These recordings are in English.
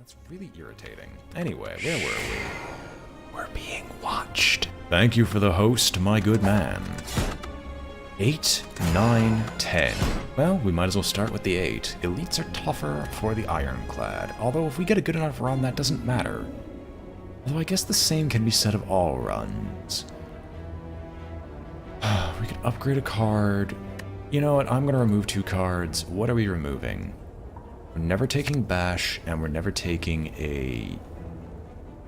That's really irritating. Anyway, where were we? We're being watched. Thank you for the host, my good man. 8, 9, 10. Well, we might as well start with the 8. Elites are tougher for the Ironclad, although if we get a good enough run, that doesn't matter. Although I guess the same can be said of all runs. We could upgrade a card. You know what, I'm gonna remove 2 cards. What are we removing? We're never taking Bash, and we're never taking a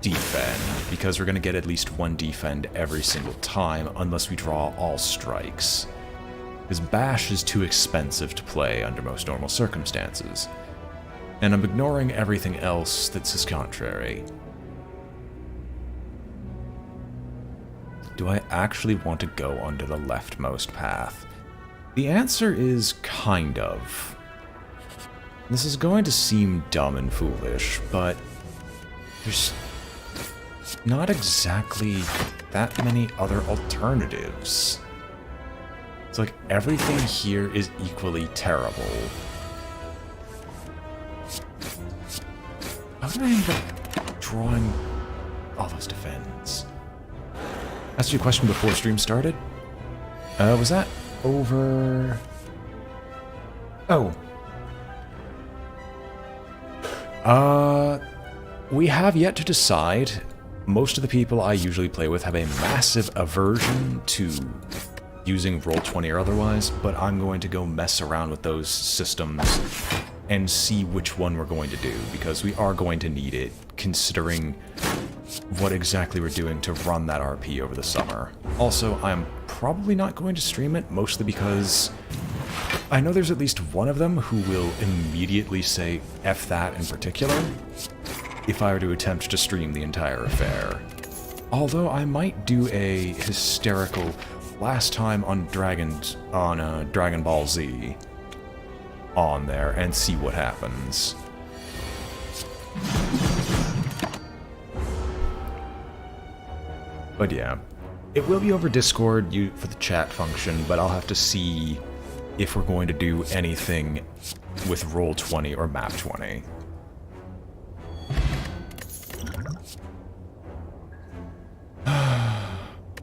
Defend, because we're gonna get at least 1 Defend every single time, unless we draw all strikes. Because Bash is too expensive to play under most normal circumstances. And I'm ignoring everything else that's his contrary. Do I actually want to go under the leftmost path? The answer is kind of. This is going to seem dumb and foolish, but there's not exactly that many other alternatives. It's like everything here is equally terrible. How did I end up drawing all those defends? Asked you a question before stream started. Was that over? Oh. We have yet to decide. Most of the people I usually play with have a massive aversion to using Roll20 or otherwise, but I'm going to go mess around with those systems and see which one we're going to do, because we are going to need it, considering what exactly we're doing to run that RP over the summer. Also, I'm probably not going to stream it, mostly because I know there's at least one of them who will immediately say F that in particular, if I were to attempt to stream the entire affair. Although I might do a hysterical last time on Dragon Ball Z on there and see what happens. But yeah, it will be over Discord for the chat function, but I'll have to see if we're going to do anything with Roll20 or Map20.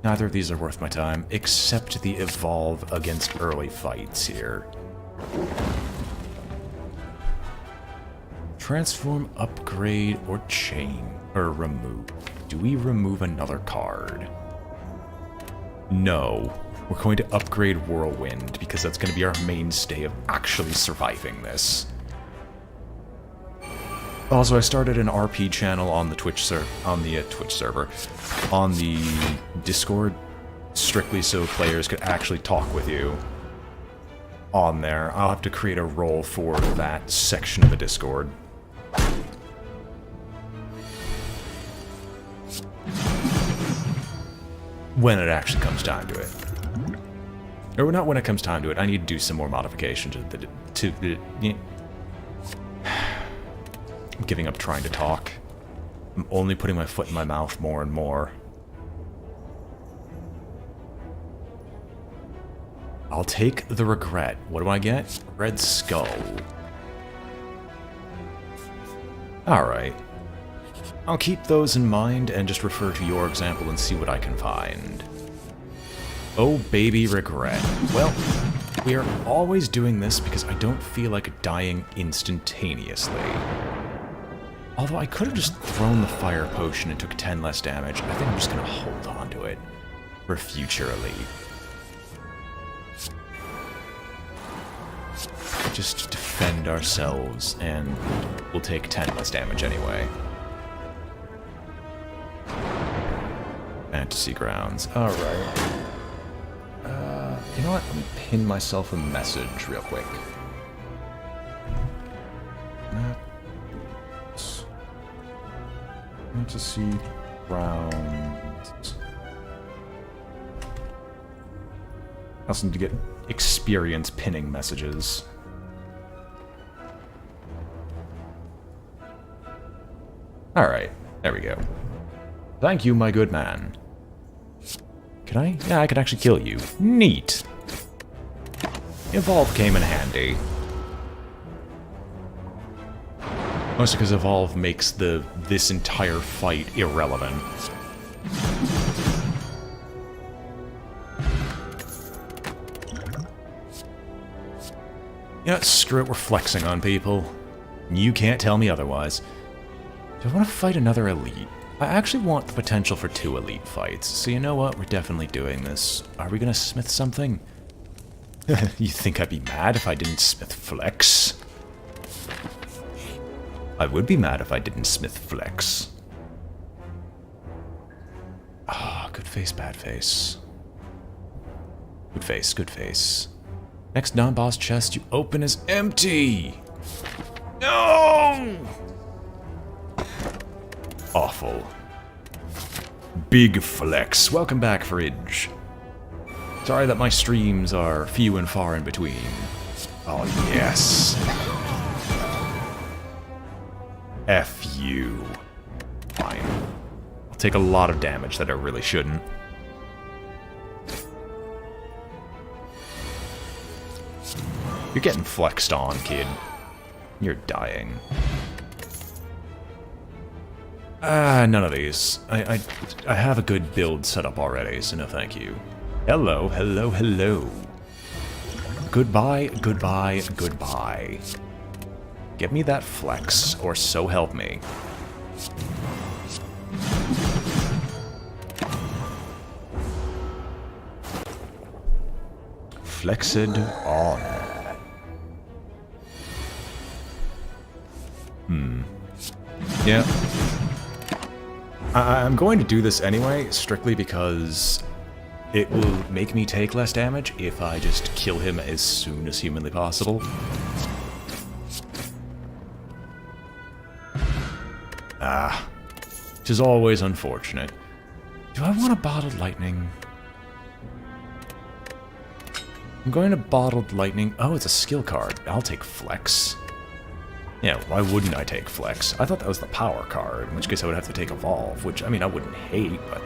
Neither of these are worth my time, except the evolve against early fights here. Transform, upgrade, or chain, or remove. Do we remove another card? No. We're going to upgrade Whirlwind, because that's going to be our mainstay of actually surviving this. Also, I started an RP channel on the Twitch server, on the Discord, strictly so players could actually talk with you on there. I'll have to create a role for that section of the Discord. When it actually comes time to it. Or not when it comes time to it, I need to do some more modifications to the I'm giving up trying to talk. I'm only putting my foot in my mouth more and more. I'll take the regret. What do I get? Red Skull. Alright. I'll keep those in mind and just refer to your example and see what I can find. Oh, baby regret. Well, we are always doing this because I don't feel like dying instantaneously. Although I could have just thrown the fire potion and took 10 less damage. I think I'm just going to hold on to it for future elite. Just defend ourselves, and we'll take 10 less damage anyway. Fantasy grounds. Alright. You know what? Let me pin myself a message real quick. Fantasy grounds. I also need to get experience pinning messages. Alright, there we go. Thank you, my good man. Can I? Yeah, I could actually kill you. Neat. Evolve came in handy. Mostly because Evolve makes this entire fight irrelevant. Yeah, screw it, we're flexing on people. You can't tell me otherwise. Do I want to fight another elite? I actually want the potential for 2 elite fights, so you know what? We're definitely doing this. Are we gonna smith something? You think I'd be mad if I didn't smith flex? I would be mad if I didn't smith flex. Ah, good face, bad face. Good face, good face. Next non-boss chest you open is empty! No! Awful. Big flex. Welcome back, Fridge. Sorry that my streams are few and far in between. Oh, yes. F you. Fine. I'll take a lot of damage that I really shouldn't. You're getting flexed on, kid. You're dying. None of these. I have a good build set up already, so no thank you. Hello, hello, hello. Goodbye, goodbye, goodbye. Give me that flex, or so help me. Flexed on. Yeah. I'm going to do this anyway, strictly because it will make me take less damage if I just kill him as soon as humanly possible. Which is always unfortunate. Do I want a bottled lightning? I'm going to bottled lightning. Oh, it's a skill card. I'll take flex. Yeah, why wouldn't I take flex? I thought that was the power card, in which case I would have to take evolve, which, I mean, I wouldn't hate, but...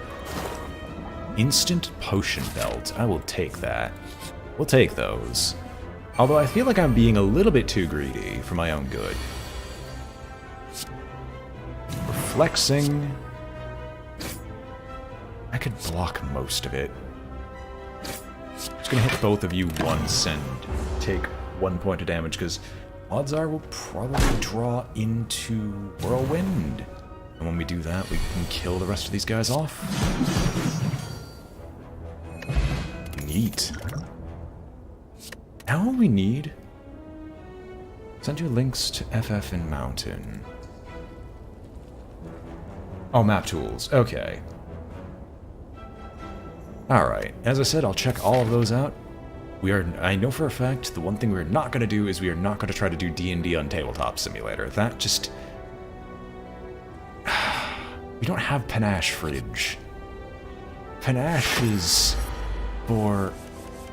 Instant potion belt. I will take that. We'll take those. Although I feel like I'm being a little bit too greedy for my own good. Flexing. I could block most of it. Just gonna hit both of you once and take 1 point of damage, because odds are we'll probably draw into Whirlwind. And when we do that, we can kill the rest of these guys off. Neat. Now all we need... Send you links to FF and Mountain. Oh, map tools. Okay. Alright. As I said, I'll check all of those out. I know for a fact, the one thing we're not going to do is we are not going to try to do D&D on Tabletop Simulator. That just... We don't have Panache Fridge. Panache is for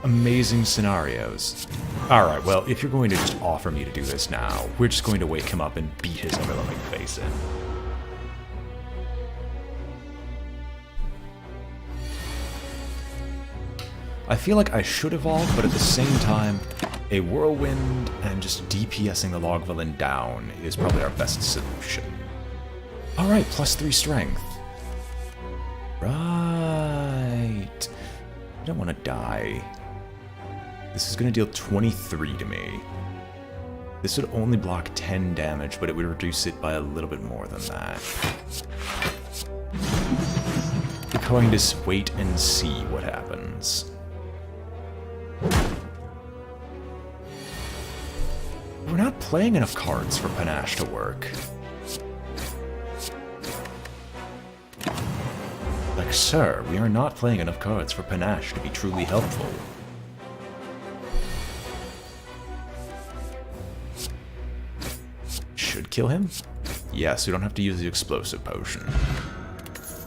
amazing scenarios. Alright, well, if you're going to just offer me to do this now, we're just going to wake him up and beat his overwhelming face in. I feel like I should evolve, but at the same time, a Whirlwind and just DPSing the Logvillain down is probably our best solution. Alright, +3 strength. Right. I don't want to die. This is going to deal 23 to me. This would only block 10 damage, but it would reduce it by a little bit more than that. We're going to just wait and see what happens. We're not playing enough cards for Panache to work. Like, sir, we are not playing enough cards for Panache to be truly helpful. Should kill him? Yes, we don't have to use the explosive potion.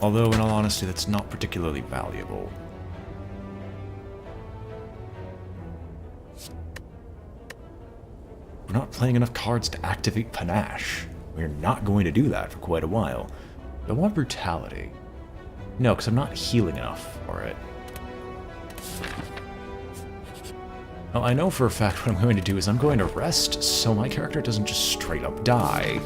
Although, in all honesty, that's not particularly valuable. We're not playing enough cards to activate Panache. We're not going to do that for quite a while. I want brutality. No, because I'm not healing enough for it. Well, I know for a fact what I'm going to do is I'm going to rest so my character doesn't just straight up die.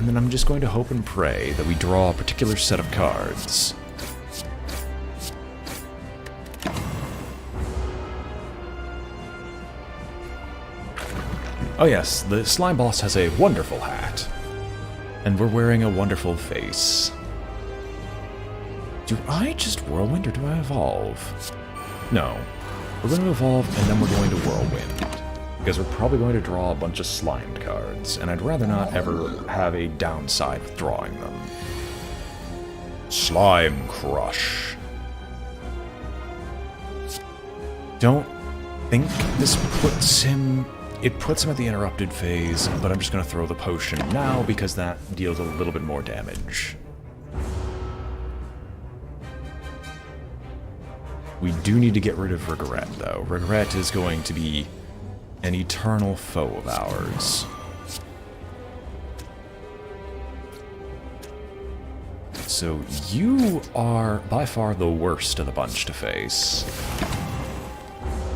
And then I'm just going to hope and pray that we draw a particular set of cards. Oh yes, the slime boss has a wonderful hat. And we're wearing a wonderful face. Do I just Whirlwind or do I evolve? No. We're going to evolve and then we're going to Whirlwind. Because we're probably going to draw a bunch of slimed cards, and I'd rather not ever have a downside with drawing them. Slime Crush. Don't think this puts him... It puts him at the interrupted phase, but I'm just going to throw the potion now because that deals a little bit more damage. We do need to get rid of Regret, though. Regret is going to be an eternal foe of ours. So you are by far the worst of the bunch to face.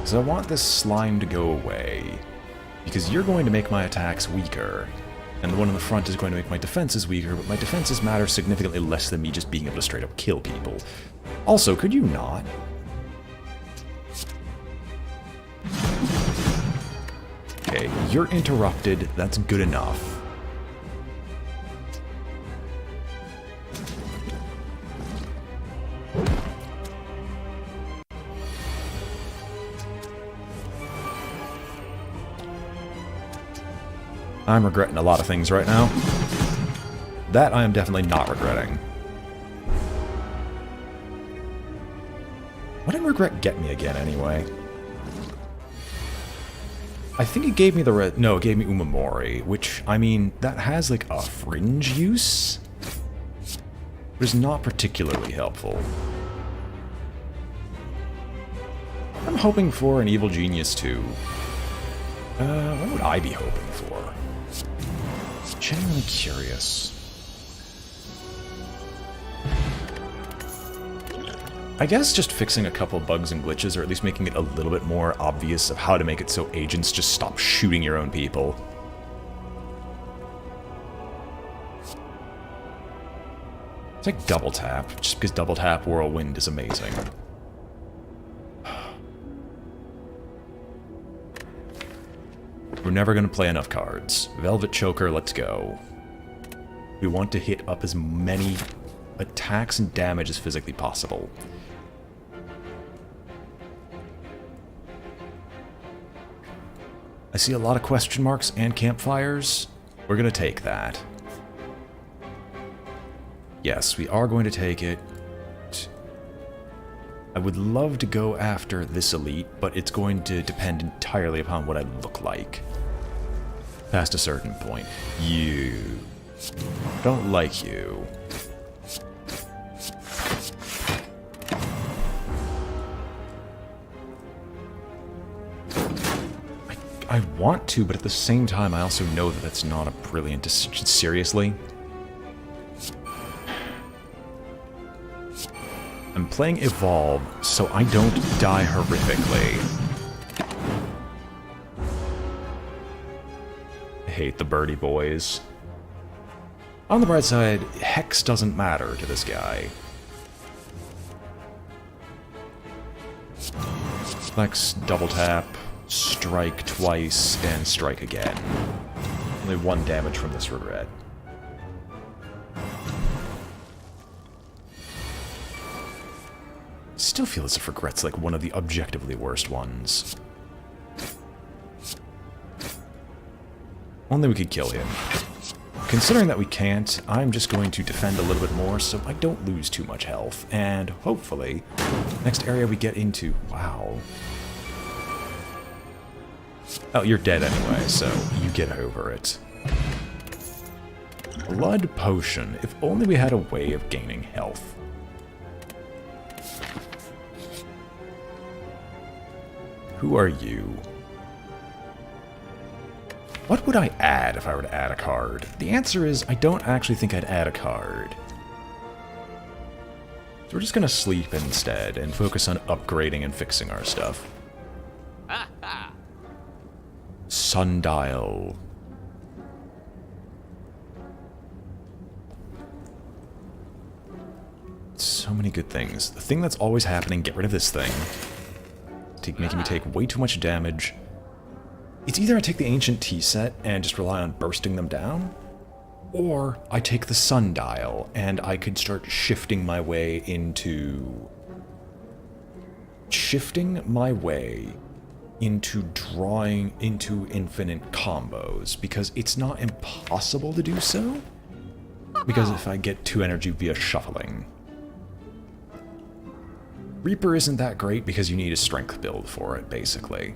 So I want this slime to go away, because you're going to make my attacks weaker, and the one in the front is going to make my defenses weaker, but my defenses matter significantly less than me just being able to straight up kill people. Also, could you not? Okay, you're interrupted. That's good enough. I'm regretting a lot of things right now. That I am definitely not regretting. What did regret get me again, anyway? I think it gave me the no, it gave me Umamori, which, I mean, that has, like, a fringe use, but is not particularly helpful. I'm hoping for an Evil Genius, too. What would I be hoping for? Genuinely curious. I guess just fixing a couple bugs and glitches, or at least making it a little bit more obvious of how to make it so agents just stop shooting your own people. It's like double tap, just because double tap Whirlwind is amazing. We're never going to play enough cards. Velvet Choker, let's go. We want to hit up as many attacks and damage as physically possible. I see a lot of question marks and campfires. We're going to take that. Yes, we are going to take it. I would love to go after this elite, but it's going to depend entirely upon what I look like. Past a certain point. You. Don't like you. I want to, but at the same time, I also know that that's not a brilliant decision. Seriously? I'm playing Evolve, so I don't die horrifically. I hate the birdie boys. On the bright side, Hex doesn't matter to this guy. Flex, double tap, strike twice, and strike again. Only 1 damage from this regret. Still feel as if regret's like one of the objectively worst ones. Only we could kill him. Considering that we can't, I'm just going to defend a little bit more so I don't lose too much health. And hopefully, next area we get into... Wow. Oh, you're dead anyway, so you get over it. Blood Potion. If only we had a way of gaining health. Who are you? What would I add if I were to add a card? The answer is, I don't actually think I'd add a card. So we're just gonna sleep instead and focus on upgrading and fixing our stuff. Sundial. So many good things. The thing that's always happening, get rid of this thing. Making me take way too much damage. It's either I take the Ancient Tea set and just rely on bursting them down, or I take the Sundial and I could start shifting my way into... drawing into infinite combos, because it's not impossible to do so, because if I get 2 energy via shuffling. Reaper isn't that great because you need a strength build for it, basically.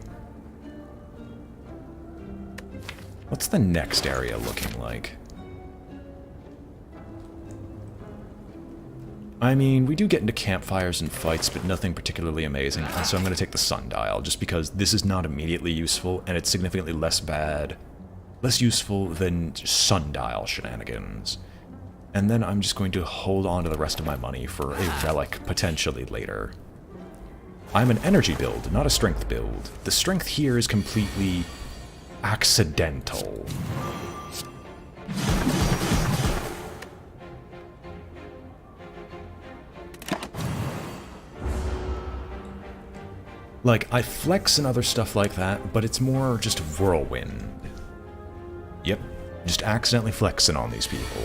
What's the next area looking like? I mean, we do get into campfires and fights, but nothing particularly amazing, and so I'm going to take the Sundial, just because this is not immediately useful, and it's significantly less useful than Sundial shenanigans. And then I'm just going to hold on to the rest of my money for a relic, potentially later. I'm an energy build, not a strength build. The strength here is completely accidental. Like, I flex and other stuff like that, but it's more just Whirlwind. Yep, just accidentally flexing on these people.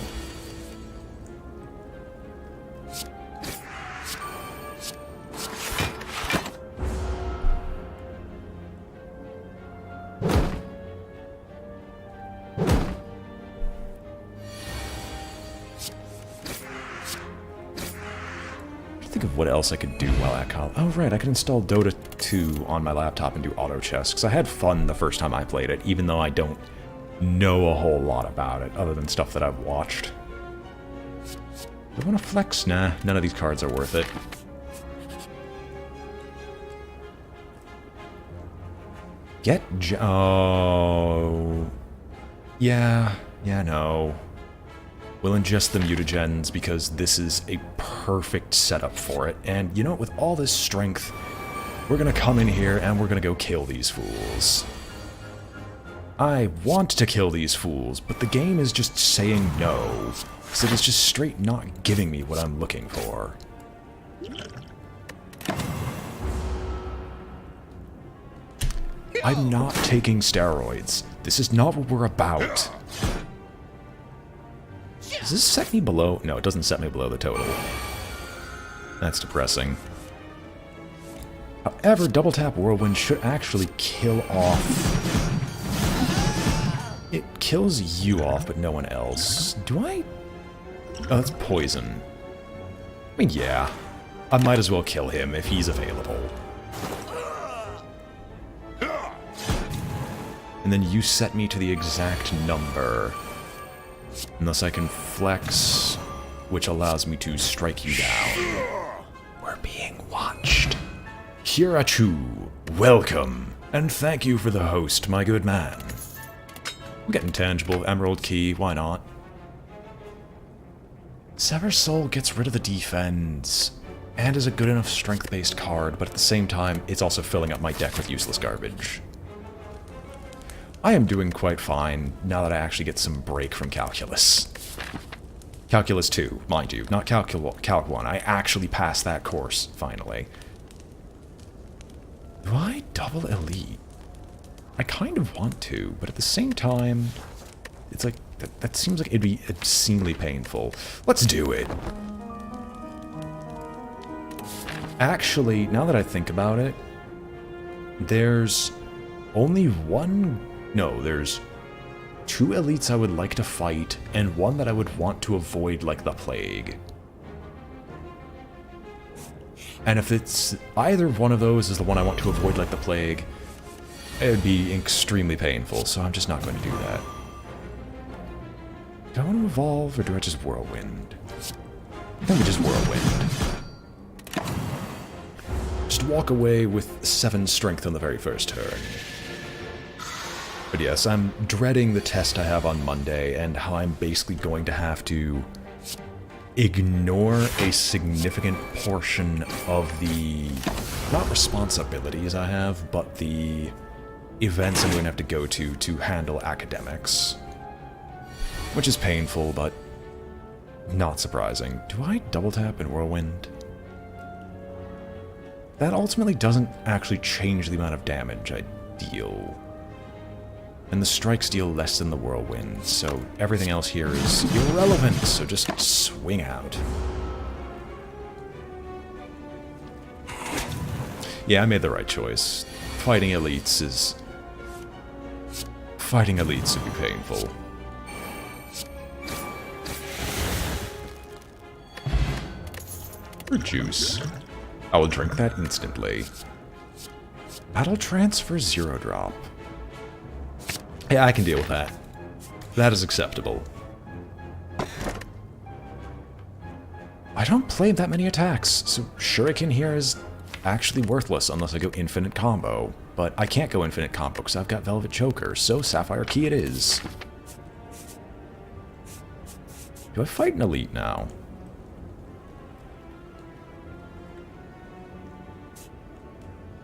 Think of what else I could do while at college. Oh, right, I could install Dota 2 on my laptop and do auto chess, because I had fun the first time I played it, even though I don't know a whole lot about it, other than stuff that I've watched. Do I want to flex? Nah, none of these cards are worth it. Oh... Yeah, no. We'll ingest the mutagens because this is a perfect setup for it. And you know what, with all this strength, we're gonna come in here and we're gonna go kill these fools. I want to kill these fools, but the game is just saying no. So it's just straight not giving me what I'm looking for. I'm not taking steroids. This is not what we're about. Does this set me below? No, it doesn't set me below the total. That's depressing. However, double tap Whirlwind should actually kill off... It kills you off, but no one else. Do I? Oh, that's poison. I mean, yeah. I might as well kill him if he's available. And then you set me to the exact number. Unless I can flex, which allows me to strike you down. We're being watched. Hirachu, welcome, and thank you for the host, my good man. I'm getting tangible Emerald Key, why not? Sever Soul gets rid of the defense, and is a good enough strength-based card, but at the same time, it's also filling up my deck with useless garbage. I am doing quite fine now that I actually get some break from Calculus. Calculus 2, mind you, not Calc 1. I actually passed that course, finally. Do I double Elite? I kind of want to, but at the same time, it's like, that seems like it'd be obscenely painful. Let's do it! Actually, now that I think about it, there's only one... No, there's 2 elites I would like to fight, and 1 that I would want to avoid like the plague. And if it's either one of those is the one I want to avoid like the plague, it would be extremely painful, so I'm just not going to do that. Do I want to evolve, or do I just Whirlwind? I think we just Whirlwind. Just walk away with 7 strength on the very first turn. But yes, I'm dreading the test I have on Monday, and how I'm basically going to have to ignore a significant portion of the, not responsibilities I have, but the events I'm going to have to go to handle academics. Which is painful, but Not surprising. Do I double tap in Whirlwind? That ultimately doesn't actually change the amount of damage I deal. And the strikes deal less than the Whirlwind, so everything else here is irrelevant, so just swing out. Yeah, I made the right choice. Fighting elites would be painful. For juice. I will drink that instantly. Battle transfer 0 drop. Yeah, I can deal with that. That is acceptable. I don't play that many attacks, so Shuriken here is actually worthless unless I go infinite combo. But I can't go infinite combo because I've got Velvet Choker, so Sapphire Key it is. Do I fight an elite now?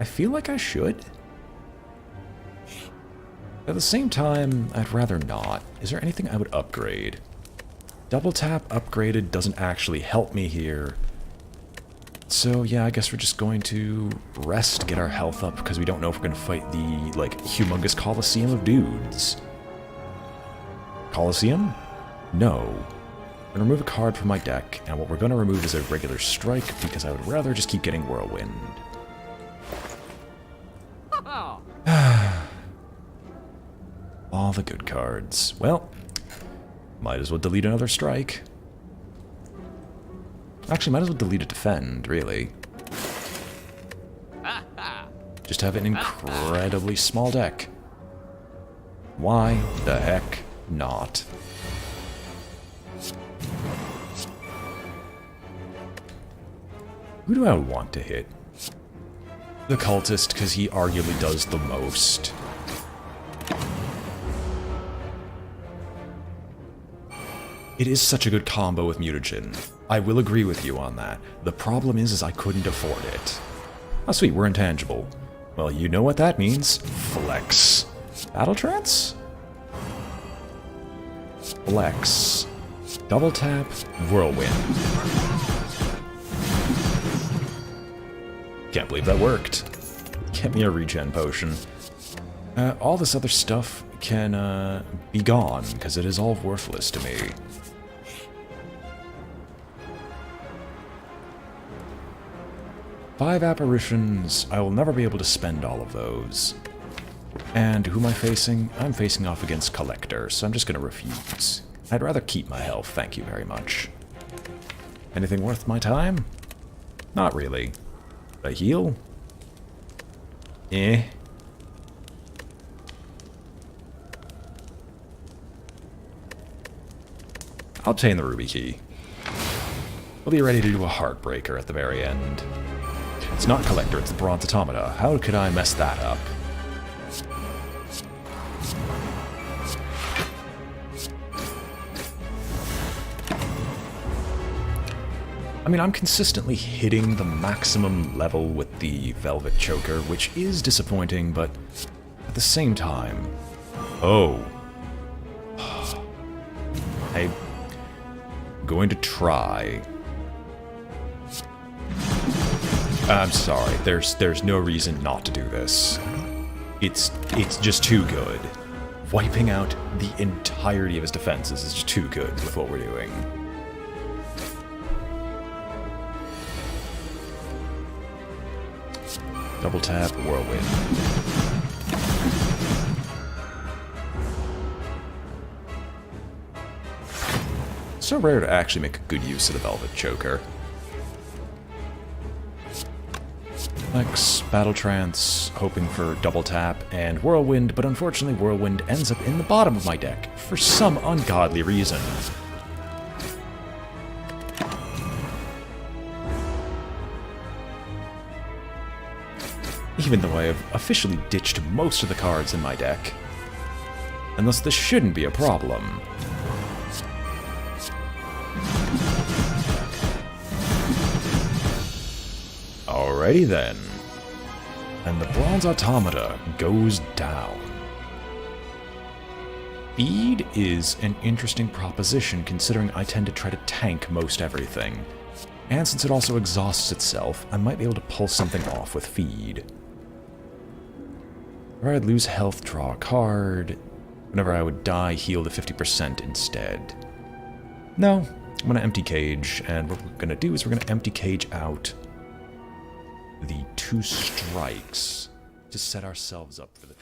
I feel like I should. At the same time, I'd rather not. Is there anything I would upgrade? Double tap upgraded doesn't actually help me here. So yeah, I guess we're just going to rest, get our health up, because we don't know if we're going to fight the, like, humongous Colosseum of dudes. Colosseum? No. I'm going to remove a card from my deck, and what we're going to remove is a regular strike, because I would rather just keep getting Whirlwind. All the good cards. Well, might as well delete another strike. Actually, might as well delete a defend, really. Just have an incredibly small deck. Why the heck not? Who do I want to hit? The cultist, because he arguably does the most. It is such a good combo with mutagen. I will agree with you on that. The problem is I couldn't afford it. Oh sweet, we're intangible. Well, you know what that means. Flex. Battle trance? Flex. Double tap, Whirlwind. Can't believe that worked. Get me a regen potion. All this other stuff can be gone, because it is all worthless to me. Five apparitions. I will never be able to spend all of those. And who am I facing? I'm facing off against Collector, so I'm just going to refuse. I'd rather keep my health, thank you very much. Anything worth my time? Not really. A heal? Eh. I'll obtain the ruby key. We'll be ready to do a heartbreaker at the very end. It's not Collector, it's the Bronze Automata. How could I mess that up? I mean, I'm consistently hitting the maximum level with the Velvet Choker, which is disappointing, but at the same time... Oh. I'm going to try. I'm sorry, there's no reason not to do this. It's just too good. Wiping out the entirety of his defenses is just too good with what we're doing. Double tap, Whirlwind. So rare to actually make a good use of the Velvet Choker. Flex, Battle Trance, hoping for double tap, and Whirlwind, but unfortunately Whirlwind ends up in the bottom of my deck for some ungodly reason. Even though I have officially ditched most of the cards in my deck. And thus this shouldn't be a problem. Alrighty then. And the Bronze Automata goes down. Feed is an interesting proposition considering I tend to try to tank most everything. And since it also exhausts itself, I might be able to pull something off with feed. Or I'd lose health, draw a card. Whenever I would die, heal to 50% instead. No, I'm going to empty cage, and what we're going to do is we're going to empty cage out the 2 strikes to set ourselves up for the